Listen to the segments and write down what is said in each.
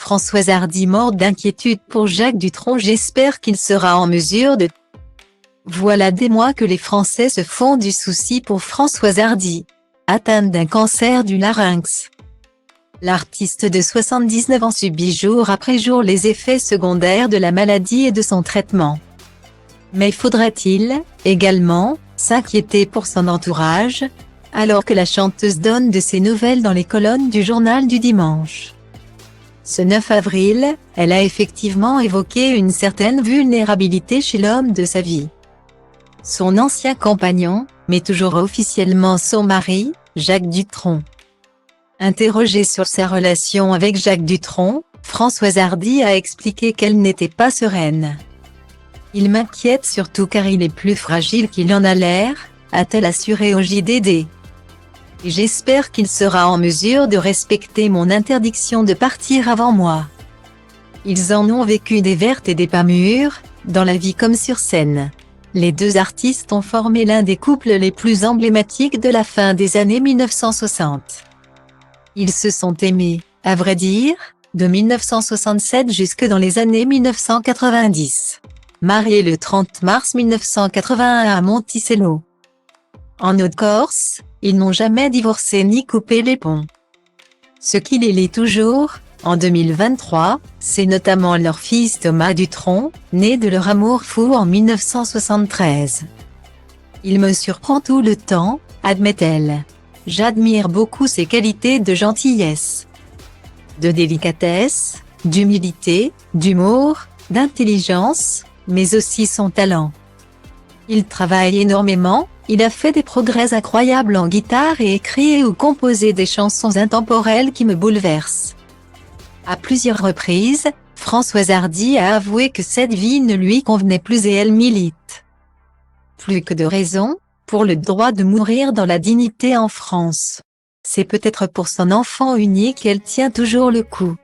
Françoise Hardy mord d'inquiétude pour Jacques Dutronc. J'espère qu'il sera en mesure de... Voilà des mois que les Français se font du souci pour Françoise Hardy, atteinte d'un cancer du larynx. L'artiste de 79 ans subit jour après jour les effets secondaires de la maladie et de son traitement. Mais faudrait-il, également, s'inquiéter pour son entourage, alors que la chanteuse donne de ses nouvelles dans les colonnes du journal du dimanche? Ce 9 avril, elle a effectivement évoqué une certaine vulnérabilité chez l'homme de sa vie. Son ancien compagnon, mais toujours officiellement son mari, Jacques Dutronc. Interrogée sur sa relation avec Jacques Dutronc, Françoise Hardy a expliqué qu'elle n'était pas sereine. « Il m'inquiète surtout car il est plus fragile qu'il en a l'air », a-t-elle assuré au JDD. Et j'espère qu'il sera en mesure de respecter mon interdiction de partir avant moi. Ils en ont vécu des vertes et des pas mûres, dans la vie comme sur scène. Les deux artistes ont formé l'un des couples les plus emblématiques de la fin des années 1960. Ils se sont aimés, à vrai dire, de 1967 jusque dans les années 1990. Mariés le 30 mars 1981 à Monticello, en Haute-Corse, ils n'ont jamais divorcé ni coupé les ponts. Ce qui les lie toujours, en 2023, c'est notamment leur fils Thomas Dutronc, né de leur amour fou en 1973. Il me surprend tout le temps, admet-elle. J'admire beaucoup ses qualités de gentillesse, de délicatesse, d'humilité, d'humour, d'intelligence, mais aussi son talent. Il travaille énormément, il a fait des progrès incroyables en guitare et écrit ou composé des chansons intemporelles qui me bouleversent. À plusieurs reprises, Françoise Hardy a avoué que cette vie ne lui convenait plus et elle milite, plus que de raison, pour le droit de mourir dans la dignité en France. C'est peut-être pour son enfant unique qu'elle tient toujours le coup.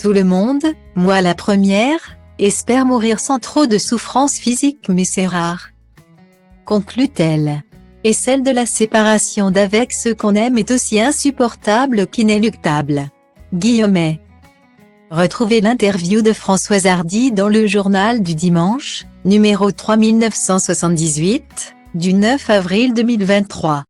Tout le monde, moi la première, espère mourir sans trop de souffrance physique mais c'est rare, conclut-elle. Et celle de la séparation d'avec ceux qu'on aime est aussi insupportable qu'inéluctable. Guillemets. Retrouvez l'interview de Françoise Hardy dans le journal du dimanche, numéro 3978, du 9 avril 2023.